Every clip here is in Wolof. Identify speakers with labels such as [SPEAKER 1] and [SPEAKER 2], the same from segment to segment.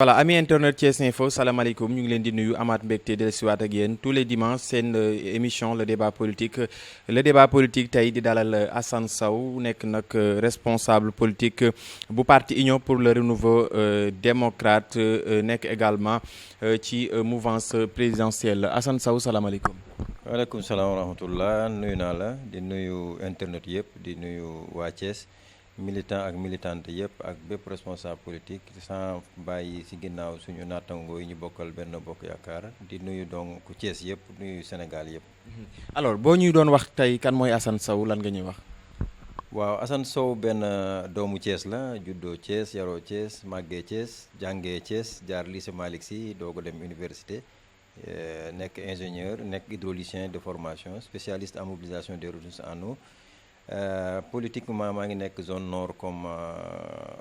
[SPEAKER 1] voilà ami internet Thiès Info salaamaaleykum ñu ngi leen di nuyu amaat mbégte dellusiwaat ak yéen tous les dimanches seen émission le débat politique tey di dalal Assane Sow nekk nag responsable politique bu parti Union pour le renouveau démocrate nekk également ci mouvance présidentielle Assane Sow salaamaaleykum.
[SPEAKER 2] waaleykum salaam wa rahmatullah nuyu naa la di nuyu internet yëpp di nuyu waa Thiès. militant ak militante yëpp ak bépp responsable politique sans bàyyi ci ginnaaw suñu nattangoo yi ñu bokkal benn bokk yaakaar di nuyu donc Thiès yëpp nuyu Sénégal yëpp.
[SPEAKER 1] alors boo ñuy doon wax tey kan mooy Assane Sow lan nga ñuy wax.
[SPEAKER 2] waaw Assane Sow benn doomu Thiès la juddoo Thiès yaroo Thiès màggee Thiès jàngee Thiès jaar lycée Malick Sy doog a dem université nekk ingénieur nekk hydraulicien de formation spécialiste en mobilisation des ressources en eau. Politiquement maa ngi nekk zone nord comme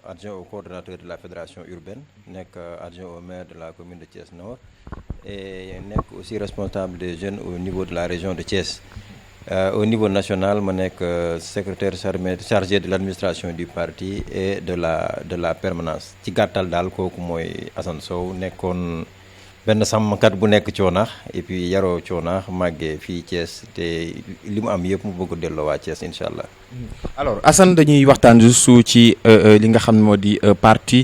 [SPEAKER 2] adjoint au coordonnateur de la fédération urbaine nekk adjoint au maire de la commune de Thiès Nord et nekk aussi responsable des jeunes au niveau de la région de Thiès. Au niveau national ma nekk secrétaire chargé de l'administration du parti et de la permanence ci gàttal daal kooku mooy Assane Sow nekkoon benn sàmmkat bu nekk Coonaax et puis yaroo Coonaax màggee fii Thiès te li mu am yëpp mu bëgg delloo waa Thiès incha allah.
[SPEAKER 1] alors Assane dañuy waxtaan juste ci li nga xam ne moo di parti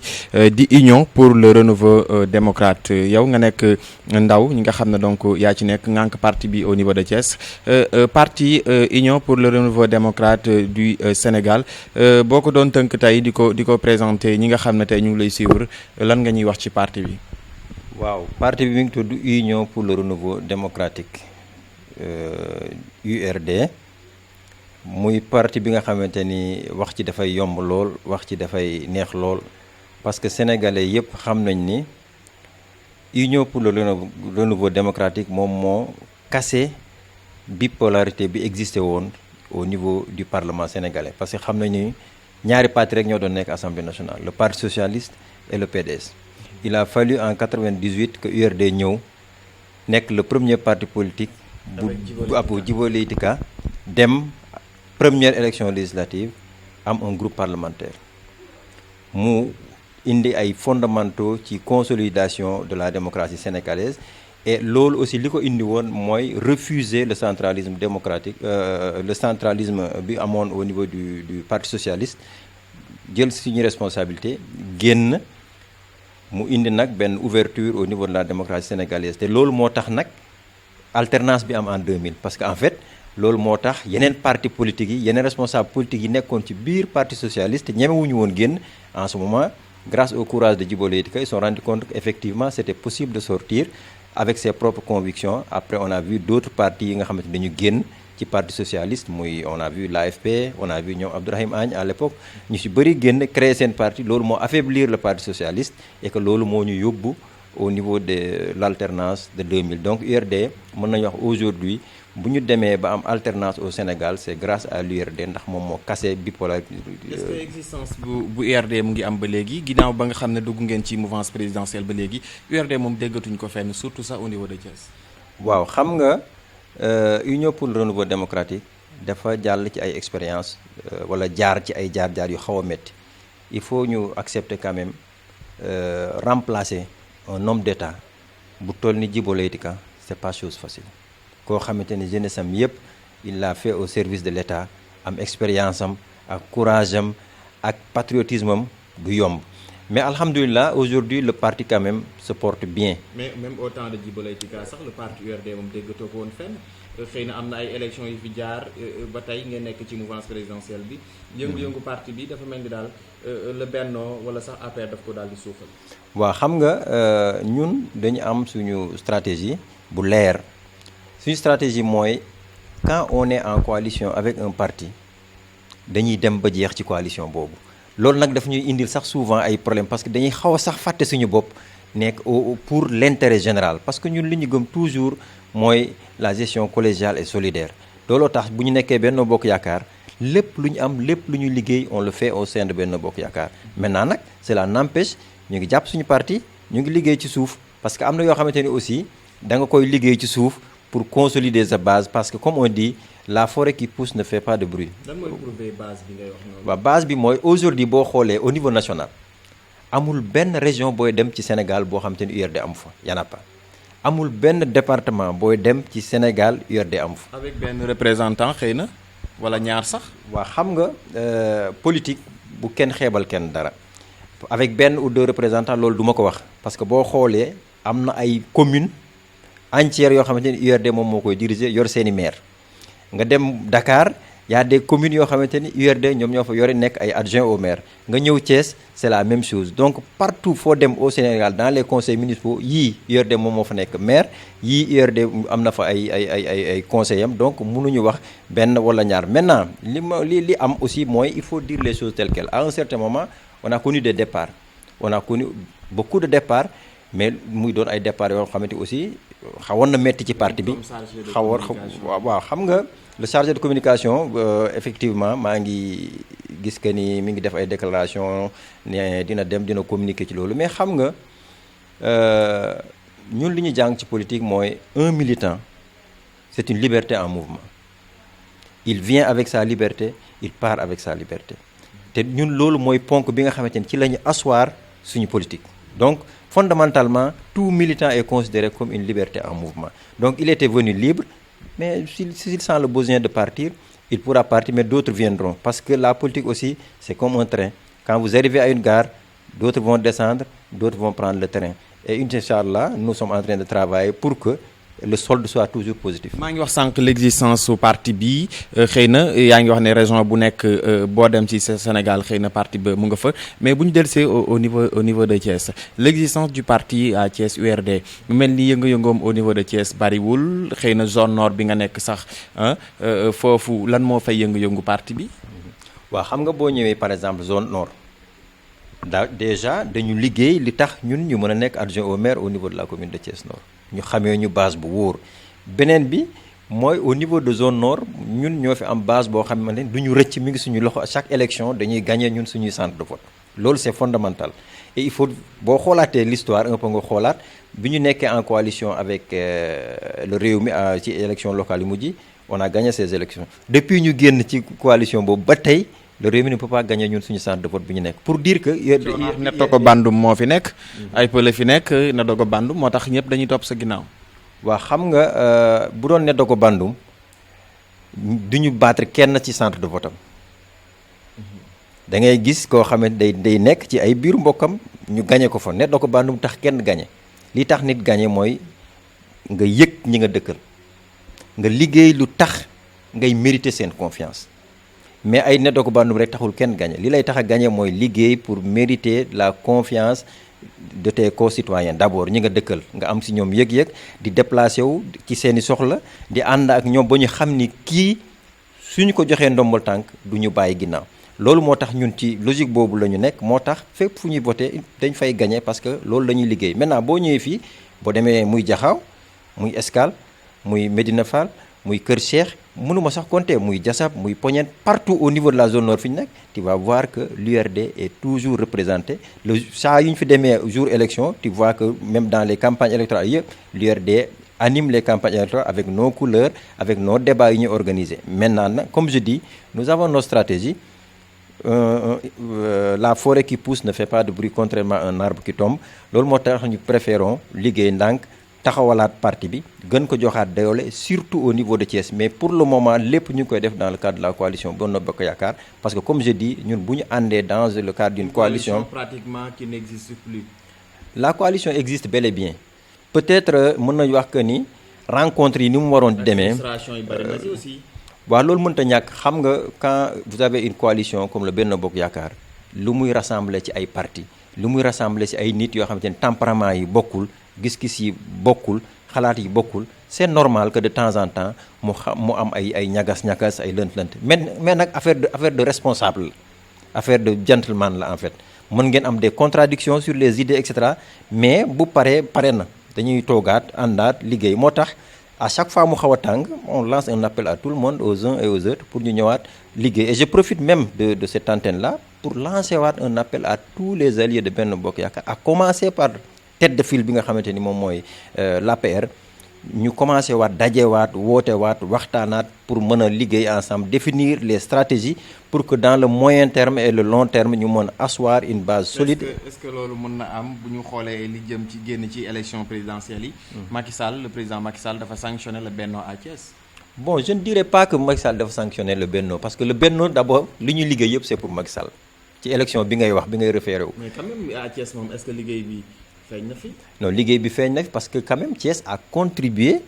[SPEAKER 1] di Union pour le renouveau démocrate yow nga nekk ndaw ñi nga xam ne donc yaa ci nekk ngànk parti bi au niveau de Thiès parti Union pour le renouveau démocrate du Sénégal boo ko doon tënk tey di ko présenter ñi nga xam ne tey ñu ngi lay suivre lan nga ñuy wax ci parti bi.
[SPEAKER 2] waaw parti bi mi ngi tudd Union pour le renouveau démocratique URD muy parti bi nga xamante ni wax ci dafay yomb lool wax ci dafay neex lool parce que sénégalais yëpp xam nañ ni Union pour le renouveau démocratique moom moo cassé bipolarité bi existé woon au niveau du parlement sénégalais parce que xam nañ ni ñaari parti rek ñoo doon nekk assemblée nationale le parti socialiste et le PDS. Il a fallu en 98 que URD ñëw nekk le premier parti politique bu Djibo Leyti Ka dem première élection législative am un groupe parlementaire mu indi ay fondamentaux ci consolidation de la démocratie sénégalaise et loolu aussi li ko indi woon mooy refuser le centralisme démocratique le centralisme bi amoon au niveau du parti socialiste jël suñu responsabilité génn mu indi nag benn ouverture au niveau de la démocratie sénégalaise te loolu moo tax nag alternance bi am en 2000 parce que en fait loolu moo tax yeneen parti politique yi yeneen responsable politique yi nekkoon ci biir parti socialiste ñemewuñu woon génn en ce moment grâce au courage de Djibo Leyti Ka ils se sont rendu compte qu'effectivement c'était possible de sortir avec ses propres convictions après on a vu d'autres partis yi nga xamante dañu génn ci parti socialiste muy on a vu l'AFP on a vu ñoom Abdourahim Agne à l'époque ñu ci bëri génn créer seen parti loolu moo affaiblir le parti socialiste et que loolu moo ñu yóbbu au niveau de l'alternance de 2000 donc URD mën nañu wax aujourd'hui bu ñu demee ba am alternance au Sénégal c'est grâce à l'URD ndax moom moo cassé bipolarité.
[SPEAKER 1] est-ce que existence bu URD mu ngi am ba léegi ginnaaw ba nga xam ne dugg ngeen ci mouvance présidentielle ba léegi URD moom déggatuñ ko fenn surtout ça au niveau de Thiès.
[SPEAKER 2] waaw xam nga. Union pour le renouveau démocratique dafa jàll ci ay expérience wala jaar ci ay jaar-jaar yu xaw a métti il faut ñu accepter quand même remplacer un homme d'État bu toll ni Djibo Leyti Ka c'est pas chose facile koo xamante ni jeunesse am yëpp il l'a fait au service de l'État am expérience am ak courage am ak patriotisme am du yomb mais alhamdulilah aujourd'hui le parti quand même se porte bien.
[SPEAKER 1] mais même au temps de Djibo Leyti Ka sax le parti URD moom déggatoo ko woon fenn xëy na am na ay élections yu fi jaar ba tey ngeen nekk ci mouvance présidentielle bi. yëngu-yëngu parti bi dafa mel ni daal le Benno wala sax APR daf ko daal di suufal.
[SPEAKER 2] waaw xam nga ñun dañu am suñu stratégie bu leer suñu stratégie mooy quand on est en coalition avec un parti dañuy dem ba jeex ci coalition boobu. loolu nag daf ñuy indil sax souvent ay problèmes parce que dañuy xaw a sax fàtte suñu bopp nekk pour l'intérêt général parce que ñun li ñu gëm toujours mooy la gestion collégiale et solidaire looloo tax bu ñu nekkee Benno Bokk Yaakaar lépp lu ñu am lépp lu ñu liggéey on le fait au sein de Benno Bokk Yaakaar maintenant nag cela n'empêche ñu ngi jàpp suñu parti ñu ngi liggéey ci suuf parce que am na yoo xamante ni aussi da nga koy liggéey ci suuf pour consolider sa base parce que comme on dit la forêt qui pousse ne fait pas de bruit.
[SPEAKER 1] lan mooy prouver base bi ngay wax noonu.
[SPEAKER 2] waaw base bi mooy aujourd'hui boo xoolee au niveau national amul benn région booy dem ci Sénégal boo xamante ni URD am fa y en a pas amul benn département booy dem ci Sénégal URD am fa.
[SPEAKER 1] avec benn représentant xëy na wala ñaar sax.
[SPEAKER 2] waa xam nga politique bu kenn xeebal kenn dara avec benn ou deux représentants loolu du ma ko wax parce que boo xoolee am na ay communes entières yoo xamante ni URD moom moo koy diriger yor seeni maire nga dem Dakar y a des communes yoo xamante ni URD ñoom ñoo fa yore nekk ay adjoints au maire nga ñëw Thiès c'est la même chose donc partout foo dem au Sénégal dans les conseils municipaux yii URD moom moo fa nekk maire yii URD am na fa ay conseillers am donc mënuñu wax benn wala ñaar maintenant li am aussi mooy il faut dire les choses telles quelles à un certain moment on a connu des départs on a connu beaucoup de départs mais muy doon ay départs yoo xamante aussi xawoon na metti ci parti bi waaw xam nga le chargé de communication effectivement maa ngi gis que ni mi ngi def ay déclaration ne dina communiquer ci loolu mais xam nga ñun li ñu jàng ci politique mooy un militant c'est une liberté en mouvement il vient avec sa liberté il part avec sa liberté te ñun loolu mooy ponk bi nga xamante ni ci la ñu asseoir suñu politique donc fondamentalement tout militant est considéré comme une liberté en mouvement donc il était venu libre mais s'il sent le besoin de partir il pourra partir mais d'autres viendront parce que la politique aussi c'est comme un train quand vous arrivez à une gare d'autres vont descendre d'autres vont prendre le train et inchallah nous sommes en train de travailler pour que le solde soit toujours positif.
[SPEAKER 1] maa ngi wax sànq l'existence su parti bi xëy na yaa ngi wax ne région bu nekk boo dem ci Sénégal xëy na parti ba mu nga fa mais bu ñu dellusee au niveau de Thiès l'existence du parti à Thiès URD mu mel ni yëngu-yëngoom au niveau de Thiès bariwul xëy na zone nord bi nga nekk sax foofu lan moo fay yëngu-yëngu parti bi.
[SPEAKER 2] waaw xam nga boo ñëwee par exemple zone nord déjà dañu liggéey li tax ñun ñu mën a nekk adjoint au maire au niveau de la commune de Thiès Nord. ñu xamee ñu base bu wóor beneen bi mooy au niveau de zone nord ñun ñoo fi am base boo xamante ne du ñu rëcc mi ngi suñu loxo à chaque élection dañuy gagner ñun suñuy centre de vote loolu c'est fondamental et il faut boo xoolaatee l'histoire un peu nga xoolaat bi ñu nekkee en coalition avec le Rewmi ci élection locale yu mujj on a gagné ces élections depuis ñu génn ci coalition boobu ba tey le Rewmi ne peut pas gagner ñun suñu centre de vote bi ñu nekk pour dire que.
[SPEAKER 1] Nettogo Bandoum moo fi nekk. ay pël fi nekk Nettogo Bandoum moo tax ñëpp dañuy topp sa ginnaaw.
[SPEAKER 2] waaw xam nga bu doon Nettogo Bandoum du ñu battre kenn ci centre de vote am da ngay gis koo xam ne day nekk ci ay biiru mbokkam ñu gagné ko fa Nettogo Bandoum tax kenn gagné li tax nit gagné mooy nga yëg ñi nga dëkkal nga liggéey lu tax ngay mériter seen confiance. mais ay Nettogo Bandoum rek taxul kenn gagné li lay tax a gagné mooy liggéey pour mériter la confiance de tes concitoyens d'abord ñi nga dëkkal nga am si ñoom yëg-yëg di déplacé wu ci seeni soxla di ànd ak ñoom ba ñu xam ni kii suñu ko joxee ndombal tànk du ñu bàyyi ginnaaw loolu moo tax ñun ci logique boobu la ñu nekk moo tax fépp fu ñuy voté dañ fay gagné parce que loolu la ñuy liggéey maintenant boo ñëwee fii boo demee muy Jaxaaw muy Escale muy Médina Fall muy Kër Cheikh mënuma sax compter muy Diassab muy Poñet partout au niveau de la zone nord fi ñu nekk tu vas voir que l'URD est toujours représenté saa yu ñu fi demee jour élection tu vois que même dans les campagnes électorales yëpp l'URD anime les campagnes électorales avec nos couleurs avec nos débats yu ñuy organiser maintenant nag comme je dis nous avons nos stratégies la forêt qui pousse ne fait pas de bruit contrairement à un arbre qui tombe loolu moo tax ñu préférons liggéey ndànk taxawalaat parti bi gën ko joxaat doole surtout au niveau de Thiès mais pour le moment lépp ñu ngi koy def dans le cadre de la coalition Benno Bokk Yaakaar parce que comme je dis ñun bu ñu àndee dans le cadre d'une coalition
[SPEAKER 1] pratiquement qui n'existe plus.
[SPEAKER 2] La coalition existe bel et bien peut-être mën nañu wax que ni rencontre yi ni mu waroon di demee waaw loolu mënta ñàkk xam nga quand vous avez une coalition comme le Benno Bokk Yaakaar lu muy rassembler ci ay partis lu muy rassembler ci ay nit yoo xamante ne tempérament yi bokkul gis-gis yi bokkul xalaat yi bokkul c'est normal que de temps en temps mu am ay ñagas-ñagas ay lënt-lënt mais nag affaire de responsable affaire de gentleman la en fait mën ngeen am des contradictions sur les idées et cetera mais bu pare na dañuy toogaat àndaat liggéey moo tax à chaque fois mu xaw a tàng on lance un appel à tout le monde aux uns et aux autres pour ñu ñëwaat liggéey et je profite même de cette antenne là pour lancer waat un appel à tous les alliés de Benno Bokk Yaakaar à commencer par tête de file bi nga xamante ni moom mooy l'APR ñu commencé waat dajewaat woote waat waxtaanaat pour mën a liggéey ensemble définir les stratégies pour que dans le moyen terme et le long terme ñu mën a asseoir une base solide.
[SPEAKER 1] Est-ce que loolu mën na am bu ñu xoolee li jëm ci génn ci élection présidentielle yi. Macky Sall, le président Macky Sall dafa sanctionner le Benno à Thiès.
[SPEAKER 2] Bon, je ne dirais pas que Macky Sall dafa sanctionner le Benno parce que le Benno d'abord li ñu liggéey yëpp c'est pour Macky Sall ci élection bi ngay wax bi ngay référé wu.
[SPEAKER 1] Mais quand même à Thiès moom est-ce que liggéey bi feeñ na fi.
[SPEAKER 2] Non, liggéey bi feeñ na fi parce que quand même Thiès a contribué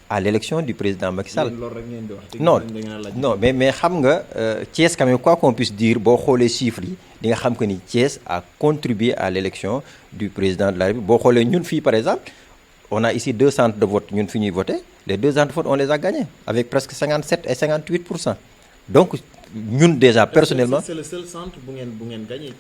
[SPEAKER 2] à l'élection du président Macky Sall.
[SPEAKER 1] loolu rek ngeen di wax.
[SPEAKER 2] Non mais xam nga Thiès quand même quoi qu'on puisse dire boo xoolee chiffres yi di nga xam que ni Thiès a contribué à l'élection du président de la République boo xoolee ñun fii par exemple on a ici 2 centres de vote ñun fi ñuy voter les 2 centres de vote on les a gagnés avec presque 57 et 58%. Donc ñun déjà personnellement
[SPEAKER 1] c'est le seul centre bu ngeen gagné.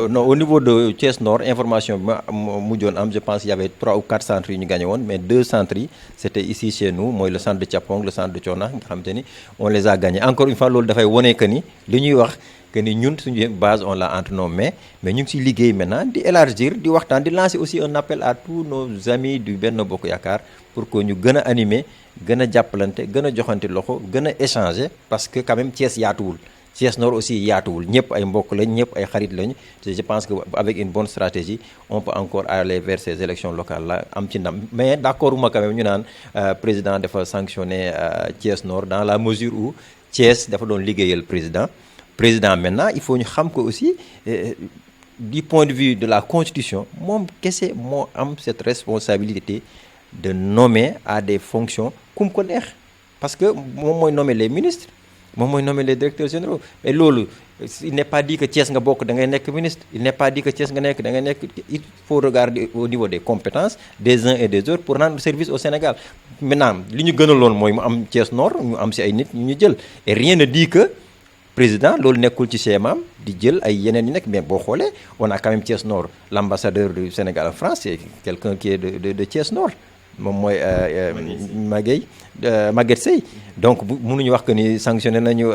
[SPEAKER 2] Non, au niveau de Thiès Nord information bi ma mujjoon am je pense qu'il y avait 3 ou 4 centres yu ñu gagné woon mais 2 centres yi c'était ici chez nous mooy le centre de Thiapong le centre de Thiona nga xamante ni on les a gagnés encore une fois loolu dafay wone que ni li ñuy wax que ni ñun suñu base on l'a entre nos mains mais ñu ngi ciy liggéey maintenant di élargir di waxtaan di lancer aussi un appel à tous nos amis du Benno Bokk Yaakaar pour que ñu gën a animer gën a jàppalante gën a joxante loxo gën a échanger parce que quand même Thiès yaatuwul Thiès Nord aussi yaatuwul ñëpp ay mbokk lañ ñëpp ay xarit lañ te je pense que avec une bonne stratégie on peut encore aller vers ces élections locales là am ci ndam mais d'accord uma quand même ñu naan président dafa sanctionner Thiès Nord dans la mesure où Thiès dafa doon liggéeyal président maintenant il faut ñu xam ko aussi du point de vue de la constitution moom kese moo am cette responsabilité de nommer à des fonctions kum ko neex parce que moom mooy nommer les ministres moom mooy nommer les directeurs généraux mais loolu il n'est pas dit que Thiès nga bokk da ngay nekk ministre il n'est pas dit que Thiès nga nekk da ngay nekk il faut regarder au niveau des compétences des uns et des autres pour rendre service au Sénégal maintenant li ñu gënaloon mooy mu am Thiès Nord ñu am ci ay nit ñu jël et rien ne dit que président loolu nekkul ci schéma di jël ay yeneen yu nekk mais boo xoolee on a quand même Thiès Nord l'ambassadeur du Sénégal en France c'est quelqu'un qui est de Thiès Nord moom mooy Maguette Seye donc bu mënuñu wax que ni sanctionné nañu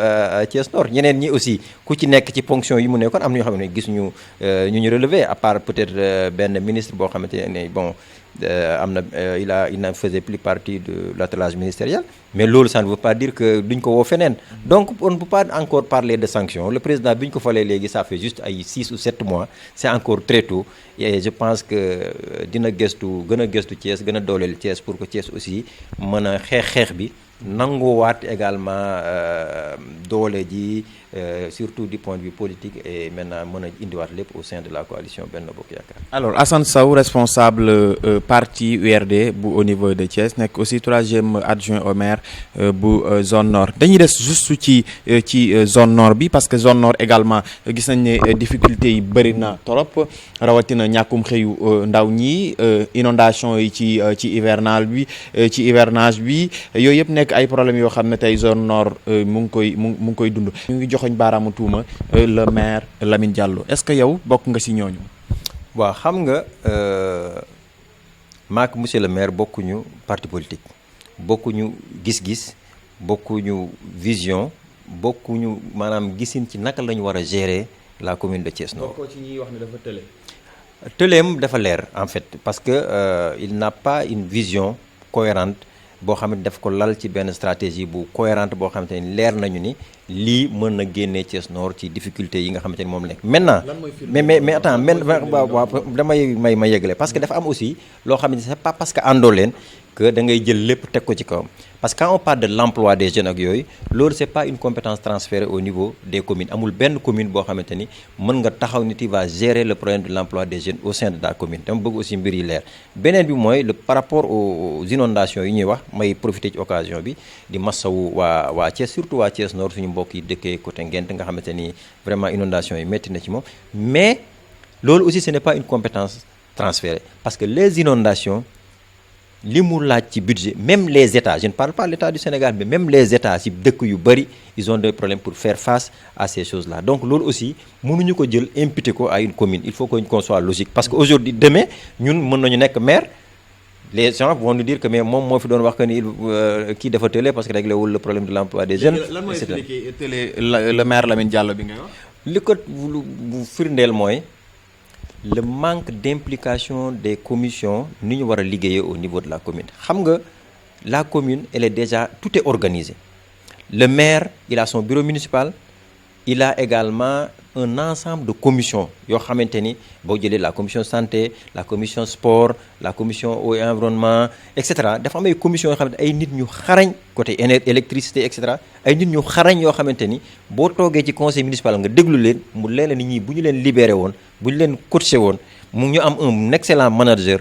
[SPEAKER 2] Thiès Nord ñeneen ñi aussi ku ci nekk ci fonction yi mu nekkoon am na ñoo xam ne gis ñu ñu relever à part peut-être benn ministre boo xamante ne bon am na il ne faisait plus partie de l'attelage ministériel mais loolu ça ne veut pas dire que duñ ko woo feneen donc on ne peut pas encore parler de sanctions le président bi ñu ko falee léegi ça fait juste ay 6 ou 7 mois c'est encore très tôt et je pense que dina gën a gëstu Thiès gën a dooleel Thiès pour que Thiès aussi mën a xeex bi nanguwaat également doole ji surtout du point de vue politique et maintenant mën a indiwaat lépp au sein de la coalition Benno Bokk Yaakaar.
[SPEAKER 1] Alors Assane Sow responsable parti URD bu au niveau de Thiès nekk aussi 3e adjoint au maire bu zone nord dañuy des juste ci zone nord bi parce que zone nord également gis nañ ne difficulté yi bëri na trop rawatina ñàkkum xëyu ndaw ñi inondation yi ci hivernage bi yooyu yëpp nekk ay problèmes yoo xam ne tey zone nord mu ngi koy dund. ñu ngi joxoñ baaraamu tuuma le maire Lamine Diallo est-ce que yow bokk nga ci ñooñu.
[SPEAKER 2] waaw xam nga maak monsieur le maire bokkuñu parti politique bokkuñu gis-gis bokkuñu vision bokkuñu maanaam gisin ci naka la ñu war a gérer la commune de Thiès Nord.
[SPEAKER 1] bokkoo ci ñuy wax ne dafa tële.
[SPEAKER 2] tëleem dafa leer en fait parce que il n'a pas une vision cohérente boo xam ne daf ko lal ci benn stratégie bu cohérente boo xamante ni leer nañu ni lii mën na génnee Thiès Nord ci difficulté yi nga xamante ni moom la nekk maintenant mais attends waaw damay ma yeggale parce que dafa am aussi loo xam ne c'est pas parce que àndoo leen que da ngay jël lépp teg ko ci kawam parce que quand on parle de l'emploi des jeunes ak yooyu loolu c'est pas une compétence transférée au niveau des communes amul benn commune boo xamante ni mën nga taxaw nit yi va gérer le problème de l'emploi des jeunes au sein de la commune dama bëgg aussi mbir yi leer beneen bi mooy par rapport aux inondations yi ñuy wax may profiter ci occasion bi di massawu waa Thiès surtout waa Thiès Nord suñu mbokk yi dëkkee côté Ngent nga xamante ni vraiment inondation yi métti na ci moom mais loolu aussi ce n'est pas une compétence transférée parce que les inondations li mu laaj ci budget même les États je ne parle pas de l'État du Sénégal mais même les États ci dëkk yu bari ils ont des problèmes pour faire face à ces choses-là donc loolu aussi mënuñu ko jël imputer ko à une commune il faut qu'on soit logique parce que aujourd'hui demain ñun mën nañu nekk maire les gens vont nous dire que mais moom moo fi doon wax que ni kii dafa télé parce que réglé wul le problème de l'emploi des jeunes.
[SPEAKER 1] lan mooy expliquer télé le maire Lamine Diallo bi ngay wax.
[SPEAKER 2] li ko bu firndeel mooy. le manque d'implication des commissions ni ñu war a liggéeyee au niveau de la commune xam nga la commune, elle est déjà, tout est organisé. Le maire, il a son bureau municipal, il a également un ensemble de commissions. Yo xamanteni bo jëlé la commission santé, la commission sport, la commission eau et environnement, etc. dafa am ay commission yo xamanteni ay nit ñu xarañ côté électricité, etc. ay nit ñu xarañ yo xamanteni bo togué ci conseil municipal nga déglu leen mu léla nit ñi buñu leen libéré won, buñu leen coaché won, mu ñu am un excellent manager.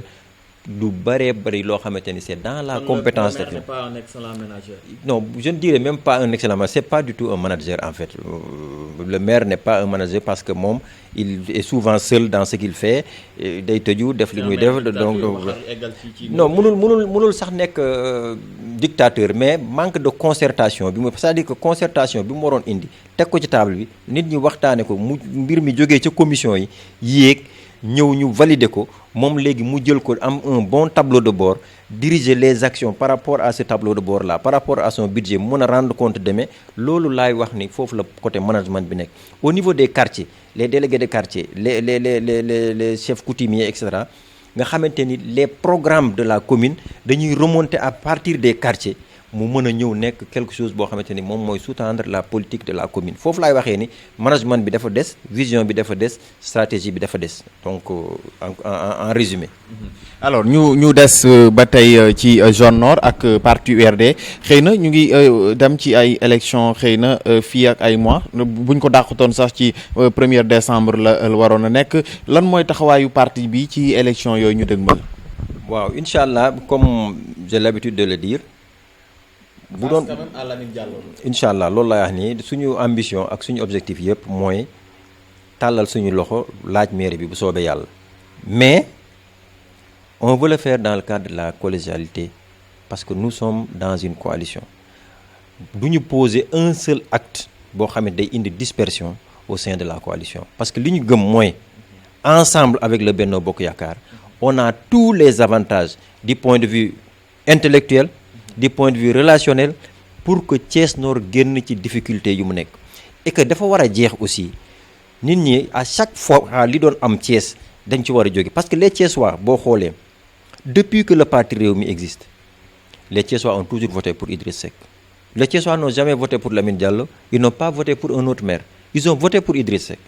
[SPEAKER 2] Du bari lo xamanteni c'est dans la compétence.
[SPEAKER 1] Le maire n'est pas un excellent manager.
[SPEAKER 2] Non, je ne dirais même pas un excellent manager, c'est pas du tout un manager en fait. Le maire n'est pas un manager parce que mom il est souvent seul dans ce qu'il fait, day teju def li muy def donc non mënul sax nek dictateur mais manque de concertation bi c'est-à-dire que concertation bi mu waroon indi tek ko ci table bi nit ñi waxtaane ko mu mbir mi jógee ci commission yi yéeg ñëw ñu valider ko moom léegi mu jël ko am un bon tableau de bord diriger les actions par rapport à ce tableau de bord là par rapport à son budget mu mën a rendre compte demain loolu laay wax ni foofu la côté management bi nekk au niveau des quartiers les délégués de quartier les chefs coutumiers etc. nga xamante ni les programmes de la commune dañuy remonter à partir des quartiers mu mën a ñëw nekk quelque chose boo xamante ni moom mooy sous-tendre la politique de la commune foofu laay waxee ni management bi dafa des vision bi dafa des stratégie bi dafa des donc en résumé.
[SPEAKER 1] alors ñu des ba tey ci zone nord ak parti URD xëy na ñu ngi dem ci ay élections xëy na fii ak ay mois buñ ko dàqatoon sax ci 1er décembre la waroon a nekk lan mooy taxawaayu parti bi ci élections yooyu ñu dëgmal.
[SPEAKER 2] waaw incha allah comme j'ai l'habitude de le dire. bu doon incha allah loolu lay wax ni suñu ambition ak suñu objectif yëpp mooy tàllal suñu loxo laaj mairie bi bu soobee yàlla mais on veut le faire dans le cadre de la collégialité parce que nous sommes dans une coalition du ñu poser un seul acte boo xam ne day indi dispersion au sein de la coalition parce que li ñu gëm mooy ensemble avec le Benno Bokk Yaakaar on a tous les avantages du point de vue intellectuel du point de vue relationnel pour que Thiès Nord génn ci difficulté yu mu nekk et que dafa war a jeex aussi nit ñi à chaque fois li doon am Thiès dañ ci war a jóge parce que les Thiessois boo xoolee depuis que le parti Rewmi existe les Thiessois ont toujours voté pour Idriss Seck les Thiessois n'ont jamais voté pour Lamine Diallo ils n'ont pas voté pour un autre maire ils ont voté pour Idriss Seck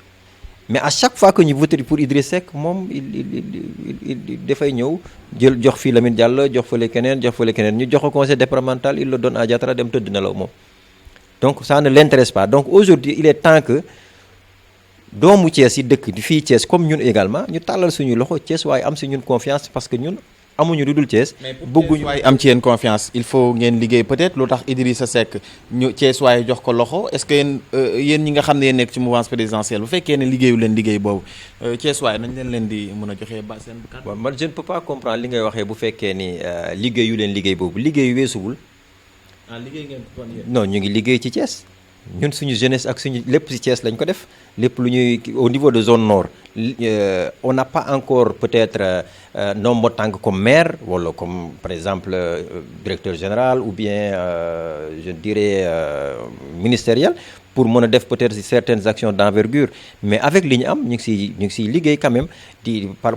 [SPEAKER 2] mais à chaque fois que ñu voté pour Idriss Seck moom il dafay ñëw jël jox fii Lamine Diallo jox fële keneen ñu jox ko conseil départemental il le donne à Diatara dem tëdd na la moom donc ça ne l'intéresse pas donc aujourd'hui il est temps que doomu Thiès yi dëkk di fii Thiès comme ñun également ñu tàllal suñu loxo Thiès waaye am si ñun confiance parce que ñun amuñu lu dul Thiès bëgguñu
[SPEAKER 1] waaye am ci yéen confiance il faut ngeen liggéey peut-être lu tax Idrissa Seck ñu Thiès waaye jox ko loxo est-ce que yéen ñi nga xam ne yéen nekk ci mouvance présidentielle bu fekkee ne liggéeyu leen liggéey boobu Thiès waaye nañ leen di mën a joxee ba seen kàddu.
[SPEAKER 2] waaw man je ne peux pas comprendre li ngay waxee bu fekkee ni liggéeyu leen liggéey boobu liggéeyu weesuwul.
[SPEAKER 1] liggéey ngeen ko kon yéen.
[SPEAKER 2] non ñu ngi liggéey ci Thiès ñun suñu jeunesse ak suñu lépp ci Thiès lañ ko def lépp lu ñuy au niveau de zone nord on n'a pas encore peut-être nombre tànk comme maire wala comme par exemple directeur général ou bien je dirais ministériel pour mën a def peut-être certaines actions d'envergure mais avec li ñu am ñu ngi siy liggéey quand même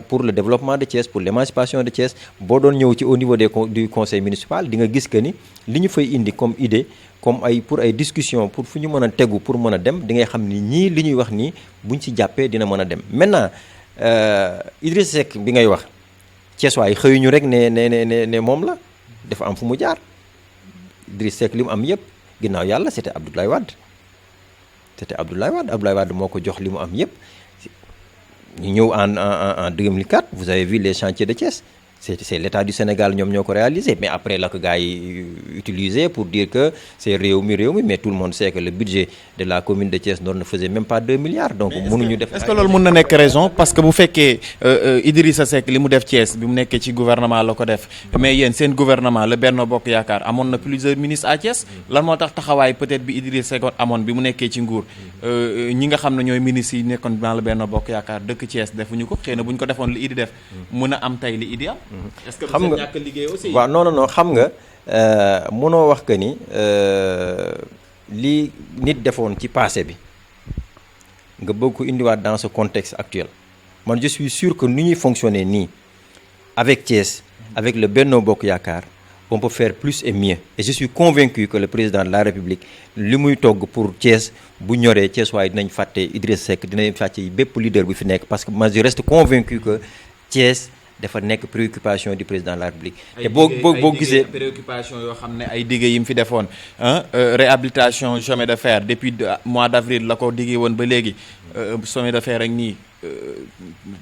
[SPEAKER 2] pour le développement de Thiès pour l'émancipation de Thiès boo doon ñëw ci au niveau du conseil municipal di nga gis que ni li ñu fay indi comme idée comme pour ay discussion pour fu ñu mën a tegu pour mën a dem di ngay xam ni ñii li ñuy wax nii buñ ci jàppee dina mën a dem maintenant Idriss Seck bi ngay wax Thiès waay xëyuñu rek ne moom la dafa am fu mu jaar Idriss Seck li mu am yëpp ginnaaw yàlla c'était Abdoulaye Wade moo ko jox li mu am yëpp ñu ñëw en 2004 vous avez vu les chantiers de Thiès c'est l'État du Sénégal ñoom ñoo ko réalisé mais après la ko gars yi utilisé pour dire que c'est Rewmi mais tout le monde sait que le budget de la commune de Thiès Nord ne faisait même pas 2 milliards donc mënuñu def
[SPEAKER 1] est-ce que loolu mën na nekk raison parce que bu fekkee Idrissa Seck li mu def Thiès bi mu nekkee ci gouvernement la ko def mais yéen seen gouvernement le Benno Bokk Yaakaar amoon na plusieurs ministres à Thiès lan moo tax taxawaay peut-être bi Idrissa Seck amoon bi mu nekkee ci nguur ñi nga xam ne ñooy ministres yi nekkoon dans le Benno Bokk Yaakaar dëkk Thiès defuñu ko xëy na bu ñu ko defoon li Idi def mën a am tey li Idi am. est-ce que
[SPEAKER 2] xam nga
[SPEAKER 1] ñàkk liggéey aussi.
[SPEAKER 2] waaw non xam nga mënoo wax que ni li nit defoon ci passé bi nga bëgg ko indiwaat dans ce contexte actuel man je suis sûr que ni ñuy fonctionner nii avec Thiès avec le Benno Bokk Yaakaar on peut faire plus et mieux et je suis convaincu que le président de la République li muy togg pour Thiès bu ñoree Thiès waaye dinañ fàtte Idriss Seck dinañ fàtte bépp leader bu fi nekk parce que moi je reste convaincu que Thiès dafa nekk préoccupation du président de la République. te boo gisee
[SPEAKER 1] préoccupation yoo xam ne ay dige yi mu fi defoon réhabilitation chemin de fer depuis mois d'avril la ko diggee woon ba léegi chemin de fer ak nii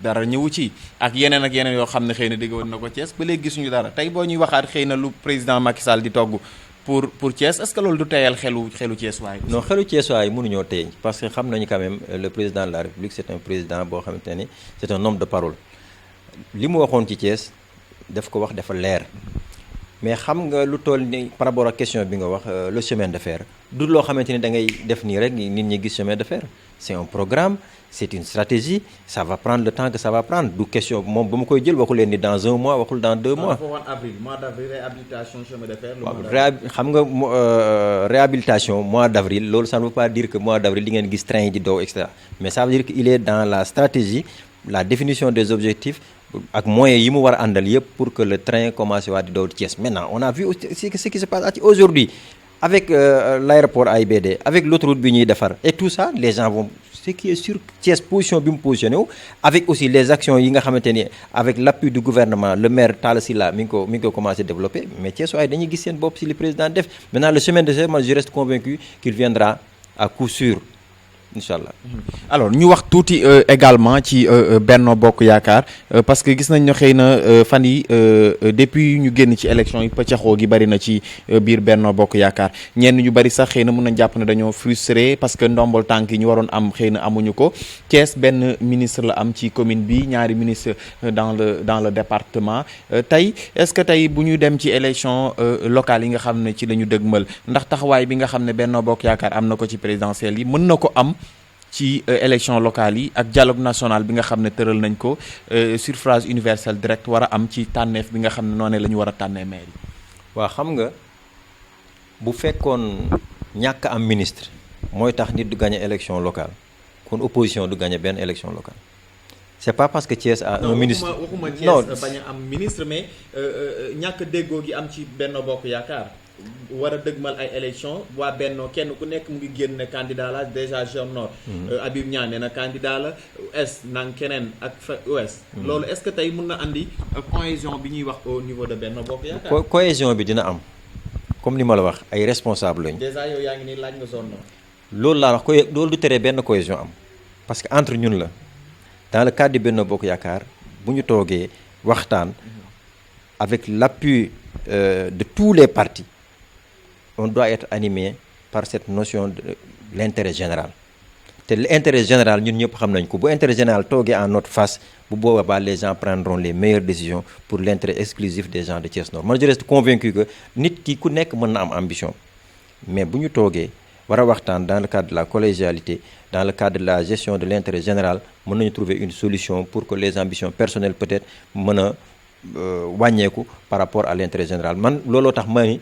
[SPEAKER 1] dara ñëwu ci ak yeneen yoo xam ne xëy na digge woon na ko Thiès ba léegi gisuñu dara tey boo ñuy waxaat xëy na lu président Macky Sall di togg pour Thiès est-ce que loolu du teyal xelu Thiès waay.
[SPEAKER 2] non xelu Thiès waay mënuñoo tey parce que xam nañu quand même le président de la République c'est un président boo xamante ne c'est un homme de parole. li mu waxoon ci Thiès daf ko wax dafa leer mais xam nga lu toll ni par rapport ak question bi nga wax le chemin de fer du loo xamante ni da ngay def nii rek nit ñi gis chemin de fer c'est un programme c'est une stratégie ça va prendre le temps que ça va prendre du question moom ba ma koy jël waxul leen ni dans un mois waxul dans 2 mois.
[SPEAKER 1] mois d'avril réhabilitation chemin de fer.
[SPEAKER 2] xam nga réhabilitation mois d'avril loolu ça ne veut pas dire que mois d'avril di ngeen gis train yi di daw et cetera mais ça veut dire que il est dans la stratégie la définition des objectifs. ak moyens yi mu war a àndal yëpp pour que le train commence waat di daw Thiès maintenant on a vu aussi ce qui se passe aujourd'hui avec l'aéroport AIBD avec l'autoroute bi ñuy defar et tout ça les gens vont ce qui est sûr Thiès position bi mu positionné wu avec aussi les actions yi nga xamante ni avec l'appui du gouvernement le maire Talla Sylla mi ngi ko commencé développer mais Thiès waaye dañuy gis seen bopp si le président def maintenant le chemin de fer moi je reste convaincu qu'il viendra à coup sûr Inch'Allah.
[SPEAKER 1] Alors ñu wax tuuti également ci Benno Bokk Yaakaar parce que gis nañ ne xëy na fan yi depuis ñu génn ci élection yi pëccaxoo gi bari na ci biir Benno Bokk Yaakaar ñenn ñu bari sax xëy na mën nañ jàpp ne dañoo frustré parce que ndombol tànk yi ñu waroon am xëy na amuñu ko Thiès benn ministre la am ci commune bi ñaari ministre dans le département tey est-ce que tey bu ñu dem ci élection locale yi nga xam ne ci la ñu dëgmal ndax taxawaay bi nga xam ne Benno Bokk Yaakaar am na ko ci présidentielle yi mën na ko am ci élection locale yi ak dialogue national bi nga xam ne tëral nañ ko suffrage universel direct war a am ci tànneef bi nga xam ne noonu la ñu war a tànnee maire yi.
[SPEAKER 2] waaw xam nga bu fekkoon ñàkk am ministre mooy tax nit du gagner élection locale kon opposition du gagner benn élection locale c'est pas parce que Thiès a un ministre
[SPEAKER 1] waxuma Thiès bañ a am ministre mais ñàkk déggoo gi am ci Benno Bokk Yaakaar. war a dëgmal ay élection waa Benno kenn ku nekk mu ngi génn candidat la déjà Jeune Nord Habib Niang nee na candidat la est nang keneen ak fa ouest loolu est-ce que tey mën na andi cohésion bi ñuy wax au niveau de Benno Bokk Yaakaar
[SPEAKER 2] cohésion bi dina am comme ni ma la wax ay responsable lañu
[SPEAKER 1] déjà yow yaa ngi nii laaj nga Zone Nord
[SPEAKER 2] loolu laa wax loolu du tere benn cohésion am parce que entre ñun la dans le cadre de Benno Bokk Yaakaar bu ñu toogee waxtaan avec l'appui de tous les partis on doit être animé par cette notion de l'intérêt général te l'intérêt général ñun ñëpp xam nañ ko bu intérêt général toogee en notre face bu boobaa les gens prendront les meilleures décisions pour l'intérêt exclusif des gens de Thiès Nord man je reste convaincu que nit ki ku nekk mën na am ambition mais bu ñu toogee war a waxtaan dans le cadre de la collégialité dans le cadre de la gestion de l'intérêt général mën nañu trouver une solution pour que les ambitions personnelles peut-être mën a wàññeeku par rapport à l'intérêt général man looloo tax ma ni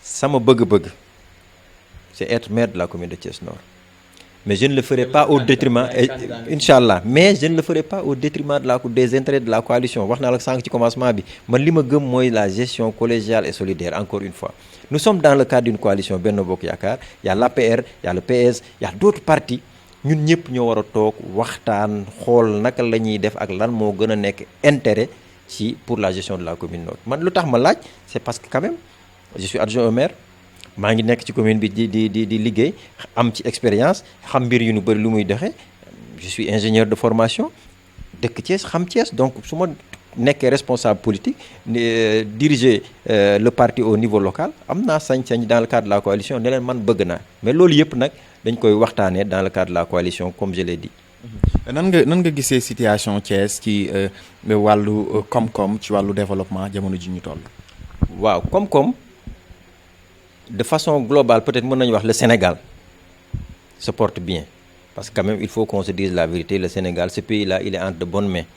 [SPEAKER 2] sama bëgg-bëgg c'est être maire de la commune de Thiès Nord mais je ne le ferai pas au détriment Inch'Allah mais je ne le ferai pas au détriment des intérêts de la coalition wax naa la sànq ci commencement bi man li ma gëm mooy la gestion collégiale et solidaire encore une fois nous sommes dans le cadre d'une coalition Benno Bokk Yaakaar il y a l'APR il y a le PS il y a d'autres partis ñun ñëpp ñoo war a toog waxtaan xool naka la ñuy def ak lan moo gën a nekk intérêt ci pour la gestion de la commune Nord man lu tax ma laaj c'est parce que quand même je suis adjoint au maire maa ngi nekk ci commune bi di liggéey am ci expérience xam mbir yu nu bëri lu muy doxee je suis ingénieur de formation dëkk Thiès xam Thiès donc su ma nekkee responsable politique diriger le parti au niveau local am naa sañ-sañ dans le cadre de la coalition ne leen man bëgg naa mais loolu yëpp nag dañ koy waxtaanee dans le cadre de la coalition comme je l'ai dit.
[SPEAKER 1] nan nga gisee situation Thiès ci wàllu koom-koom ci wàllu développement jamono ji ñu toll.
[SPEAKER 2] waaw koom-koom de façon globale peut-être mën nañu wax le Sénégal se porte bien parce que quand même il faut qu'on se dise la vérité le Sénégal ce pays-là il est entre de bonnes mains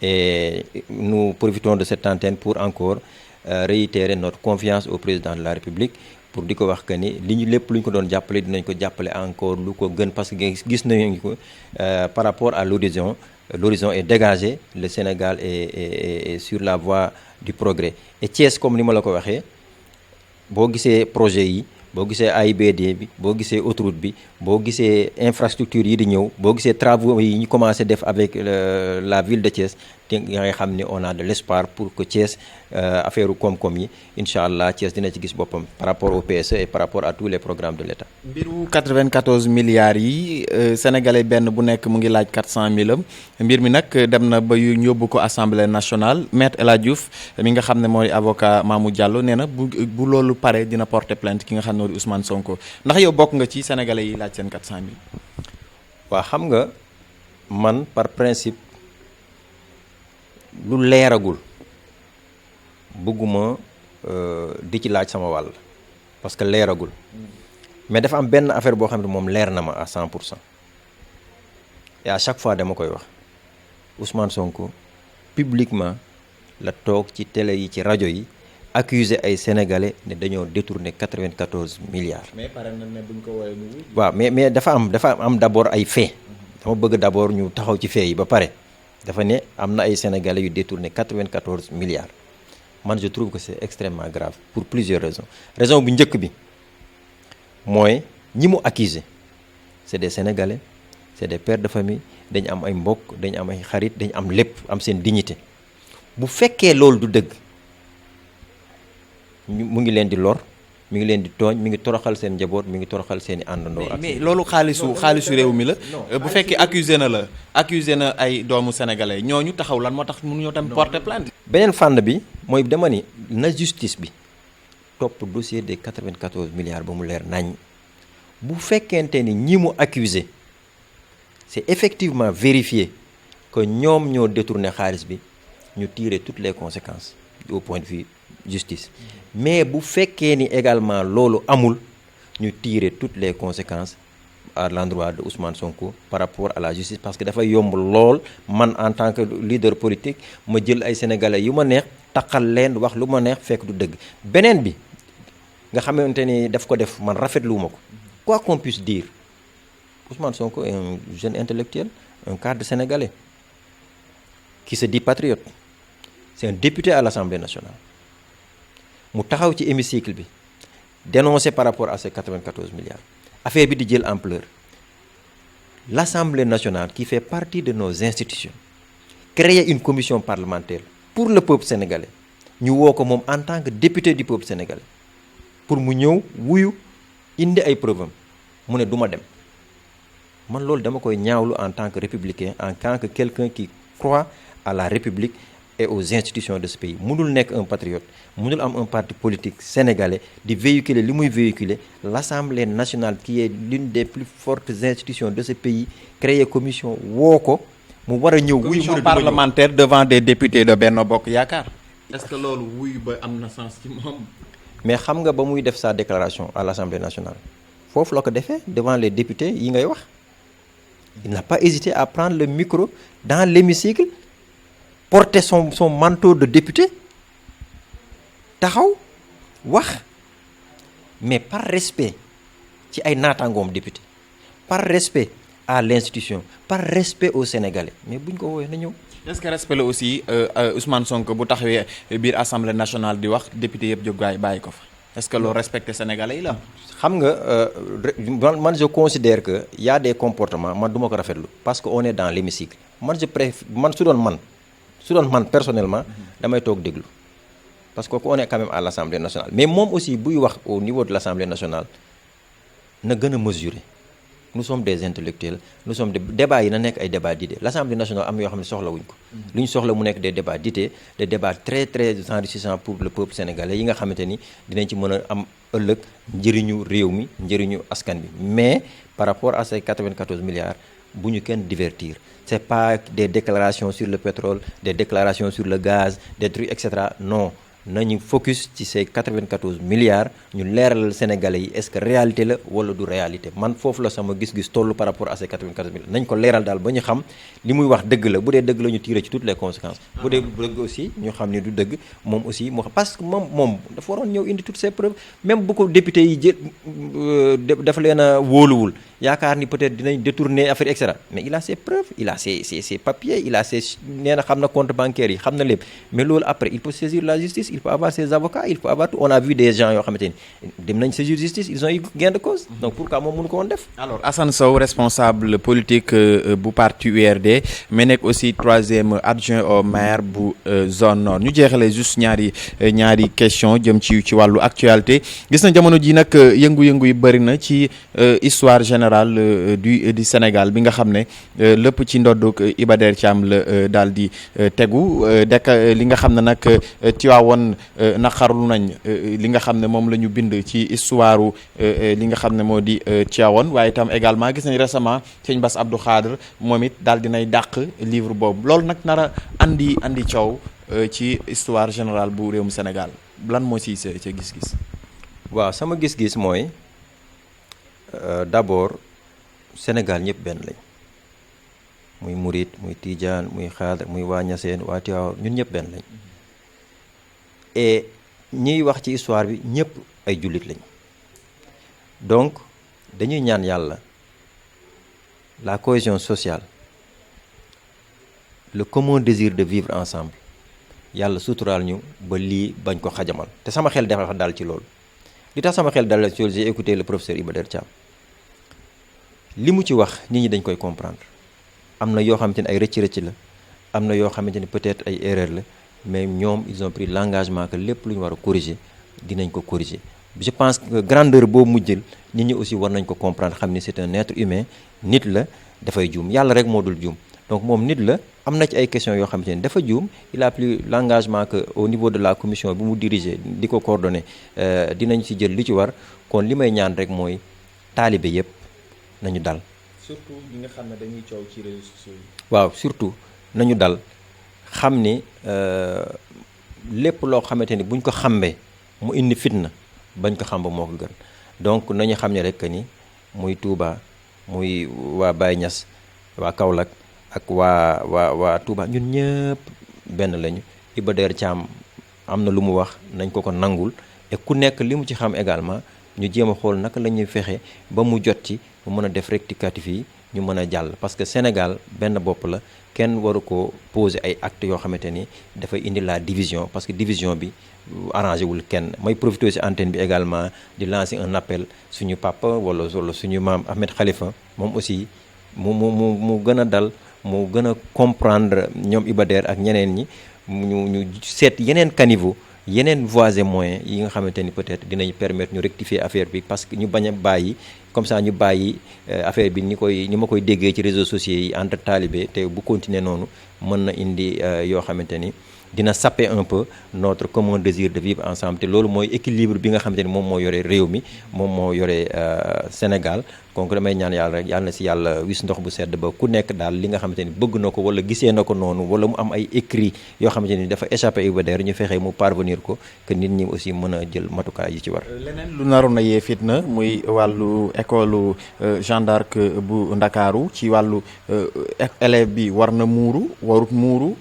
[SPEAKER 2] et nous profitons de cette antenne pour encore réitérer notre confiance au président de la République pour di ko wax que ni li ñu lépp lu ñu ko doon jàppale dinañ ko jàppale encore lu ko gën parce que gis nañu ko par rapport à l'audition l'horizon est dégagé, le Sénégal est sur la voie du progrès. Et Thiès, comme ni ma la ko waxee boo gisee projet yi boo gisee AIBD bi boo gisee autoroute bi boo gisee infrastructure yi di ñëw boo gisee travaux yi ñu commencé def avec la ville de Thiès te nga ngay xam ni on a de l'espoir pour que Thiès affaire koom-koom yi incha allah Thiès dina ci gis boppam par rapport au PSE et par rapport à tous les programmes de l'État.
[SPEAKER 1] mbiru 94 milliards yi sénégalais benn bu nekk mu ngi laaj 400 000 mbir mi nag dem na ba yóbbu ko assemblée nationale maître El Hadj Diouf mi nga xam ne mooy avocat Mamou Diallo nee na bu loolu pare dina porter plainte ki nga xam ne mooy Ousmane Sonko ndax yow bokk nga ci sénégalais yi laaj seen 400 000.
[SPEAKER 2] waaw xam nga man par principe lu leeragul bëgguma di ci laaj sama wàll parce que leeragul mais dafa am benn affaire boo xam ne moom leer na ma à 100% et à chaque fois dama koy wax Ousmane Sonko publiquement la toog ci télé yi ci rajo yi accusé ay sénégalais ne dañoo détourné 94 milliards.
[SPEAKER 1] mais pare na ne buñ ko woowee mu.
[SPEAKER 2] waaw mais dafa am d'abord ay faits dama bëgg d'abord ñu taxaw ci faits yi ba pare dafa ne am na ay sénégalais yu détourné 94 milliards man je trouve que c'est extrêmement grave pour plusieurs raisons raison bu njëkk bi mooy ñi mu accusé c'est des sénégalais c'est des pères de famille dañu am ay mbokk dañu am ay xarit dañu am lépp am seen dignité bu fekkee loolu du dëgg mu ngi leen di lor mi ngi leen di tooñ mi ngi toroxal seen njaboot mi ngi toroxal seen i àndandoo.
[SPEAKER 1] mais loolu xaalisu réew mi la. bu fekkee accusé na ay doomu sénégalais ñooñu taxaw lan moo tax mënuñoo tam porter plainte.
[SPEAKER 2] beneen fànn bi mooy dama ni na justice bi topp dossier des 94 milliards ba mu leer nañ bu fekkente ni ñi mu accusé c'est effectivement vérifié que ñoom ñoo détourné xaalis bi ñu tirer toutes les conséquences au point de vue justice mais bu fekkee ni également loolu amul ñu tirer toutes les conséquences à l'endroit de Ousmane Sonko par rapport à la justice parce que dafa yomb lool man en tant que leader politique ma jël ay sénégalais yu ma neex taqal leen wax lu ma neex fekk du dëgg beneen bi nga xamante ni daf ko def man rafetluwuma ko quoi qu'on puisse dire Ousmane Sonko est un jeune intellectuel un cadre sénégalais qui se dit patriote c'est un député à l'Assemblée nationale mu taxaw ci hémicycle bi dénoncer par rapport à ces 94 milliards affaire bi di jël ampleur l'Assemblée nationale qui fait partie de nos institutions créer une commission parlementaire pour le peuple sénégalais ñu woo ko moom en tant que député du peuple sénégalais pour mu ñëw wuyu indi ay preuves am mu ne du ma dem man loolu dama koy ñaawlu en tant que républicain en tant que quelqu'un qui croit à la République et aux institutions de ce pays mënul nekk un patriote mënul am un parti politique sénégalais di véhiculer li muy véhiculer l'Assemblée nationale qui est l'une des plus fortes institutions de ce pays créer commission woo ko mu war a ñëw
[SPEAKER 1] commission parlementaire devant des députés de Benno Bokk Yaakaar est-ce que loolu wuyu ba am na sens ci moom.
[SPEAKER 2] mais xam nga ba muy def sa déclaration à l'Assemblée nationale foofu la ko defee devant les députés yi ngay wax il n'a pas hésité à prendre le micro dans l'hémicycle porter son manteau de député taxaw wax mais par respect ci ay naataangoom député par respect à l'institution par respect aux Sénégalais mais buñ ko woowee na ñëw.
[SPEAKER 1] est-ce que respect la aussi Ousmane Sonko bu taxawee biir assemblée nationale di wax député yëpp jóg bàyyi ko fa est-ce que loolu respecté Sénégalais yi la.
[SPEAKER 2] xam nga man je considère que y a des comportements man du ma ko rafetlu parce que on est dans l'hémicycle man su doon man personnellement damay toog déglu parce que on est quand même à l'Assemblée nationale mais moom aussi buy wax au niveau de l'Assemblée nationale na gën a mesurer nous sommes des intellectuels nous sommes des débats yi na nekk ay débats d'idées l'Assemblée nationale am yoo xam ne soxlawuñ ko lu ñu soxla mu nekk des débats d'idées des débats très très enrichissants pour le peuple sénégalais yi nga xamante ni dinañ ci mën a am ëllëg njëriñu réew mi njëriñu askan bi mais par rapport à ces 94 milliards bu ñu kenn divertir c'est pas des déclarations sur le pétrole des déclarations sur le gaz des trucs etc non nañu focus ci ces 94 milliards ñu leeralal Sénégalais yi est-ce que réalité la wala du réalité man foofu la sama gis-gis toll par rapport à ces 94 milliards nañ ko leeral daal ba ñu xam li muy wax dëgg la bu dee dëgg la ñu tirer ci toutes les conséquences bu dee dëgg aussi ñu xam ni du dëgg moom aussi moo xam parce que moom dafa waroon ñëw indi toutes ces preuves même bu ko député yi dafa leen a wóoluwul yaakaar ni peut-être dinañ détourner affaire et cetera mais il a ses preuves il a ses papiers il a ses nee na xam na compte bancaire yi xam na lépp mais loolu après il peut saisir la justice il peut avoir ses avocats il peut avoir tout on a vu des gens yoo xamante ni dem nañ saisir justice ils ont eu gain de cause donc pourquoi moom mënu ko woon def.
[SPEAKER 1] alors Assane Sow responsable politique bu parti URD mais nekk aussi 3e adjoint au maire bu zone nord ñu jeexalee juste ñaari question jëm ci wàllu actualité gis na jamono ji nag yëngu-yëngu yi bëri na ci histoire générale du Sénégal bi nga xam ne lépp ci ndoddug Iba Der Thiam la daal di tegu li nga xam ne nag Tivaouane naqarlu nañ li nga xam ne moom la ñu bind ci histoire li nga xam ne moo di Tivaouane waaye itam également gis nañ récemment sëñ Bass Abdou Khadre moom it daal dinay dàq livre boobu loolu nag nar a andi coow ci histoire générale bu réewum Sénégal lan moo si sa gis-gis.
[SPEAKER 2] waaw sama gis-gis mooy d'abord Sénégal ñëpp benn lañ muy Murit muy Tijaan muy Xaadar muy waa Ñaseen waa Tiwaawan ñun ñëpp benn lañ et ñiy wax ci histoire bi ñëpp ay jullit lañ donc dañuy ñaan yàlla la cohésion sociale le commun désir de vivre ensemble yàlla suturaal ñu ba lii bañ ko xajamal te sama xel dafa daal ci loolu li tax sama xel daal ci loolu j'ai écouté le professeur Iba Der Thiam li mu ci wax nit ñi dañ koy comprendre am na yoo xamante ne ay rëcc-rëcc la am na yoo xamante ni peut-être ay erreur la mais ñoom ils ont pris l'engagement que lépp lu ñu war a corriger dinañ ko corriger je pense que grandeur boobu mu jël nit ñi aussi war nañ ko comprendre xam ni c'est un être humain nit la dafay juum yàlla rek moo dul juum donc moom nit la am na ci ay questions yoo xamante ni dafa juum il a pris l'engagement que au niveau de la commission bi mu diriger di ko coordonner dinañ ci jël li ci war kon li may ñaan rek mooy taalibe yépp nañu dal.
[SPEAKER 1] surtout ñi nga xam ne dañuy coow ci réseaux sociaux yi.
[SPEAKER 2] waaw surtout nañu dal xam ni lépp loo xamante ni buñ ko xambee mu indi fitna bañ ko xamba moo ko gën donc nañu xam ne rek ni muy Touba muy waa Baye Niass waa Kaolack ak waa Touba ñun ñëpp benn lañu Iba Der Thiam am na lu mu wax nañ ko nangul et ku nekk li mu ci xam également ñu jéem a xool naka la ñuy fexe ba mu jot ci mu mën a def rectificatif yi ñu mën a jàll parce que Sénégal benn bopp la kenn waru ko poser ay actes yoo xamante ni dafay indi la division parce que division bi arrangé wul kenn may profiter ci antenne bi également di lancer un appel suñu papa wala suñu maam Ahmed Khalifa moom aussi mu gën a dal mu gën a comprendre ñoom Iba Der ak ñeneen ñi ñu seet yeneen caniveau yeneen voies et moyens yi nga xamante ni peut-être dinañ permettre ñu rectifier affaire bi parce que ñu bañ a bàyyi comme ça ñu bàyyi affaire bi ni ma koy déggee ci réseaux sociaux yi entre talibé te bu continuer noonu mën na indi yoo xamante ni dina saper un peu notre commun désir de vivre ensemble te loolu mooy équilibre bi nga xamante ni moom moo yore réew mi moom moo yore Sénégal donc damay ñaan yàlla rek yàlla na si yàlla wis ndox bu sedd ba ku nekk daal li nga xamante ni bëgg na ko wala gisee na ko noonu wala mu am ay écrits yoo xamante ni dafa échappé Iba Der ñu fexe mu parvenir ko que nit ñi aussi mën a jël matukaay yi ci war.
[SPEAKER 1] leneen lu naroon na yee fitna muy wàllu école Jeanne d'Arc bu Ndakaaru ci wàllu élève bi war na muuru warut muuru.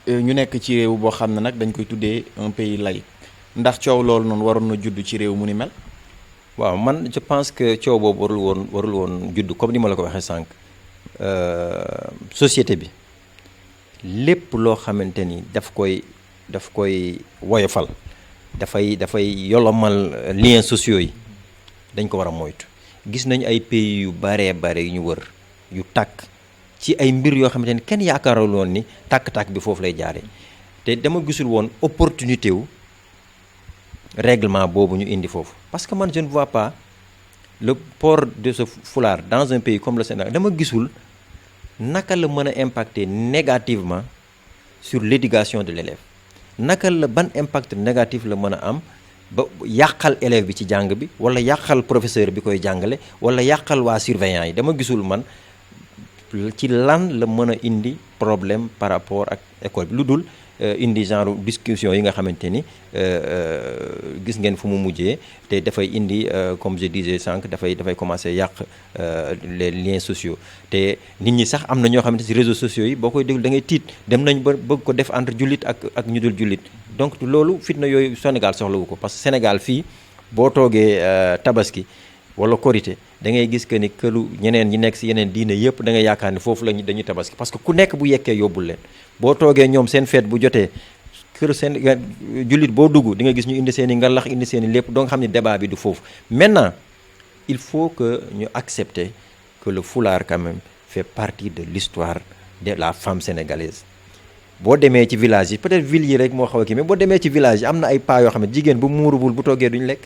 [SPEAKER 1] ñu nekk ci réew boo xam ne nag dañ koy tuddee un pays laïque ndax coow loolu noonu waroon na judd ci réew mu ni mel.
[SPEAKER 2] waaw man je pense que coow boobu warul woon judd comme ni ma la ko waxee sànq société bi lépp loo xamante ni daf koy woyofal dafay yolomal liens sociaux yi dañ ko war a moytu gis nañ ay pays yu bare yu ñu wër yu tàkk. ci ay mbir yoo xamante ni kenn yaakaarul woon ni tàkk-tàkk bi foofu lay jaaree te dama gisul woon opportunité wu règlement boobu ñu indi foofu parce que man je ne vois pas le port de ce foulard dans un pays comme le Sénégal dama gisul naka la mën a impacter négativement sur l'éducation de l'élève naka la ban impact négatif la mën a am ba yàqal élève bi ci jàng bi wala yàqal professeur bi koy jàngale wala yàqal waa surveillant yi dama gisul man ci lan la mën a indi problème par rapport ak école bi lu dul indi genre discussion yi nga xamante ni gis ngeen fu mu mujjee te dafay indi comme je disais sànq dafay commencer yàq les liens sociaux te nit ñi sax am na ñoo xamante ci réseaux sociaux yi boo koy déglu da ngay tiit dem nañ ba bëgg ko def entre jullit ak ñu dul jullit donc loolu fitna yooyu Sénégal soxlawu ko parce que Sénégal fii boo toogee tabaski wala korité da ngay gis que ni këlu ñeneen ñi nekk ci yeneen diine yëpp da ngay yaakaar ni foofu lañu dañuy tabaski parce que ku nekk bu yekkee yóbbul leen boo toogee ñoom seen fête bu jotee kër seen jullit boo dugg di nga gis ñu indi seen i ngalax indi seen i lépp doo nga xam ne débat bi du foofu maintenant il faut que ñu accepter que le foulard quand même fait partie de l'histoire de la femme sénégalaise boo demee ci village yi peut-être ville yi rek moo xaw a kii mais boo demee ci village yi am na ay paa yoo xam ne jigéen bu muuruwul bu toggee duñ lekk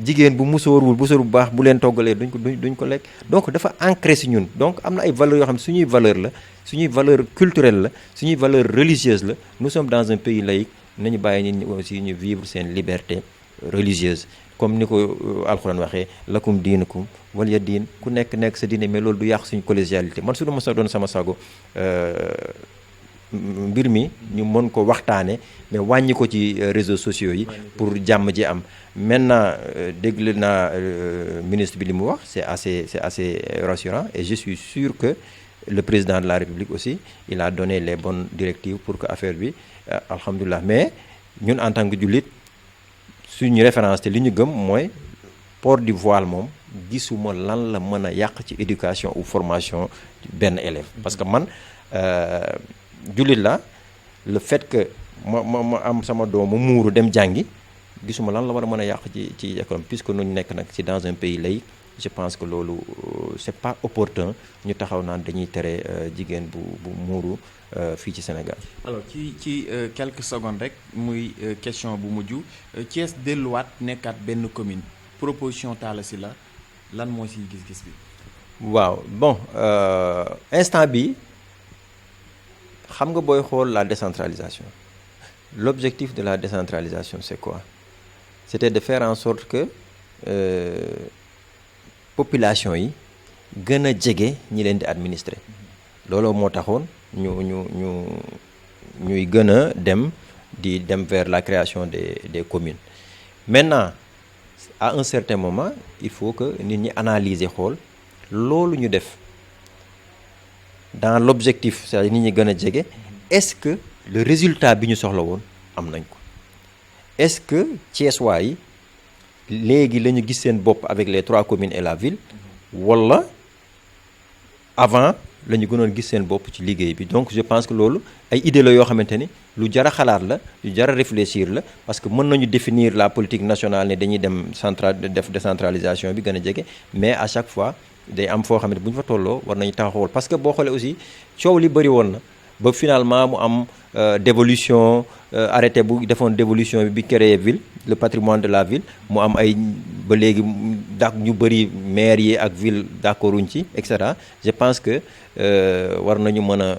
[SPEAKER 2] jigéen bu musóorwul bu sóor bu baax bu leen toggalee duñ ko lekk donc dafa ancré si ñun donc am na ay valeurs yoo xam ne suñuy valeur la suñuy valeur culturelle la suñuy valeur religieuse la nous sommes dans un pays laïque nañu bàyyi nit ñi aussi ñu vivre seen liberté religieuse comme ni ko alxuraan waxee lakum diinukum waliya diin ku nekk sa diine mais loolu du yàq suñu collégialité man su ma sa doon sama sago mbir mi ñu mën ko waxtaane mais wàññi ko ci réseaux sociaux yi pour jàmm ji am maintenant déglu naa ministre bi li mu wax c'est assez rassurant et je suis sûr que le président de la République aussi il a donné les bonnes directives pour que affaire bi alhamdulilah mais ñun en tant que jullit suñu référence te li ñu gëm mooy port du voile moom gisuma lan la mën a yàq ci éducation ou formation benn élève parce que man jullit la le fait que ma am sama doom mu muuru dem jàngi gisuma lan la war a mën a yàq ci école puisque ñu nekk nag ci dans un pays laïque je pense que loolu c'est pas opportun ñu taxaw naan dañuy tere jigéen bu muuru fii ci Sénégal.
[SPEAKER 1] alors ci quelques secondes rek muy question bu mujj Thiès delluwaat nekkaat benn commune proposition Talla Sylla lan moo siy gis-gis bi.
[SPEAKER 2] waaw bon instant bi xam nga booy xool la décentralisation l'objectif de la décentralisation c'est quoi c'était de faire en sorte que population yi gën a jege ñi leen di administrer looloo moo taxoon ñuy gën a dem vers la création des communes maintenant à un certain moment il faut que nit ñi analyser xool loolu ñu def dans l'objectif c'est-à-dire nit ñi gën a jege est-ce que le résultat bi ñu soxla woon am nañ ko est-ce que Thiessois yi léegi la ñu gis seen bopp avec les 3 communes et la ville wala avant la ñu gënoon gis seen bopp ci liggéey bi donc je pense que loolu ay idées la yoo xamante ni lu jar a xalaat la lu jar a réfléchir la parce que mën nañu définir la politique nationale ne dañuy dem def décentralisation bi gën a jege mais à chaque fois day am foo xam ne bu ñu fa tolloo war nañu taxawal parce que boo xoolee aussi coow li bëri woon na ba finalement mu am dévolution arrêté bu defoon dévolution bi créé ville le patrimoine de la ville mu am ay ba léegi ñu bëri maire yi ak ville d'accorduñ ci et cetera je pense que war nañu mën a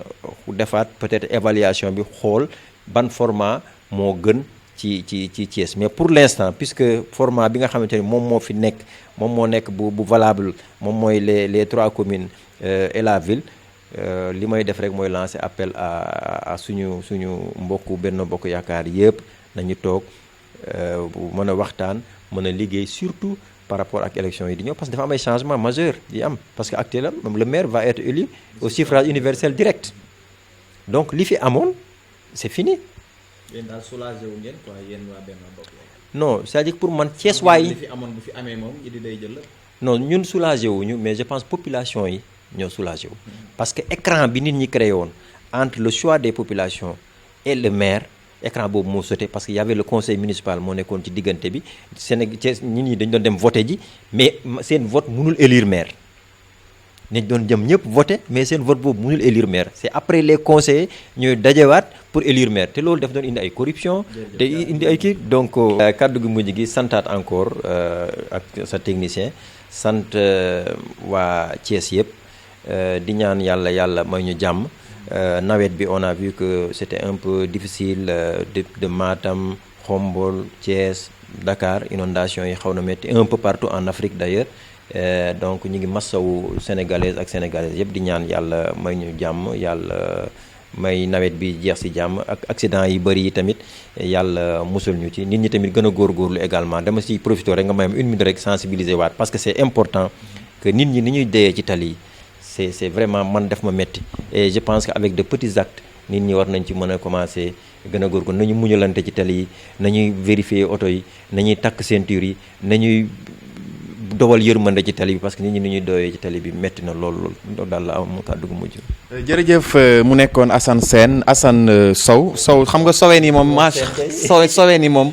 [SPEAKER 2] defaat peut-être évaluation bi xool ban format moo gën ci Thiès mais pour l'instant puisque format bi nga xamante ni moom moo fi nekk moom moo nekk bu valable moom mooy les 3 communes et la ville li may def rek mooy lancer appel à suñu mbokku Benno Bokk Yaakaar yëpp nañu toog mën a waxtaan mën a liggéey surtout par rapport ak élection yi di ñëw parce que dafa am ay changements majeurs yi am parce que actuellement le maire va être élu au suffrage universel direct donc li fi amoon c'est fini.
[SPEAKER 1] yéen daal soulagé wu ngeen quoi yéen waa Benno Bokk.
[SPEAKER 2] non c'est-à-dire pour man Thiessois yi
[SPEAKER 1] li fi amoon bu fi amee moom Idi day jël la.
[SPEAKER 2] non ñun soulagé wuñu mais je pense population yi ñoo soulagé wu. parce que écran bi nit ñi créé woon entre le choix des populations et le maire écran boobu moo sauté parce que y avait le conseil municipal moo nekkoon ci diggante bi Sénégal nit ñi dañ doon dem voter ji mais seen vote mënul élire maire. nañ doon jëm ñëpp voter mais seen vote boobu mënul élire maire c'est après les conseillers ñooy dajewaat pour élire maire te loolu daf doon indi ay corruption te indi ay kii donc kaddu gi mujj gi santaat encore ak sa technicien sant waa Thiès yëpp di ñaan yàlla may ñu jàmm nawet bi on a vu que c'était un peu difficile de Matam Khombol Thiès Dakar inondation yi xaw na metti un peu partout en Afrique d'ailleurs donc ñu ngi massawu sénégalaises ak sénégalais yëpp di ñaan yàlla may ñu jàmm yàlla may nawet bi jeex ci jàmm ak accident yi bëri yi tamit yàlla musul ñu ci nit ñi tamit gën a góorgóorlu également dama ci profité rek nga may am une minute rek sensibiliser waat parce que c'est important que nit ñi ni ñuy deyee ci tali yi c'est vraiment man def ma metti et je pense que avec de petits actes nit ñi war nañ ci mën a commencer gën a góorgóorlu nañu muñalante ci tali yi nañuy vérifier oto yi nañuy takk ceinture yi nañuy dowal yërmande ci tali bi parce que nit ñi ni ñuy doyee ci tali bi metti na loolu daal la am kàddu gu mujj.
[SPEAKER 1] jërëjëf mu nekkoon Assane Sène Assane Sow xam nga sowee ni moom sowee ni moom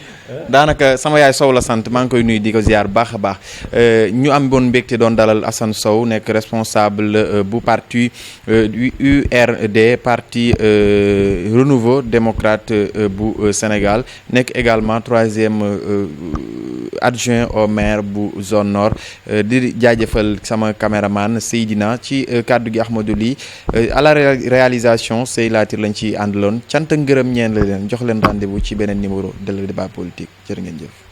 [SPEAKER 1] daanaka sama yaay Sow la sant maa ngi koy nuyu di ko ziar baax a baax ñu am bon mbégte doon dalal Assane Sow nekk responsable bu parti URD parti Renouveau démocrate bu Sénégal nekk également 3e adjoint au maire bu zone nord di jaajëfal sama caméraman Seydina ci kàddu gi Ahmadou Ly à la réalisation Sey Latir lañ ci àndaloon cant ngërëm ñeen la leen jox leen rendez-vous ci beneen numéro de le débat politique jërë ngeen jëf.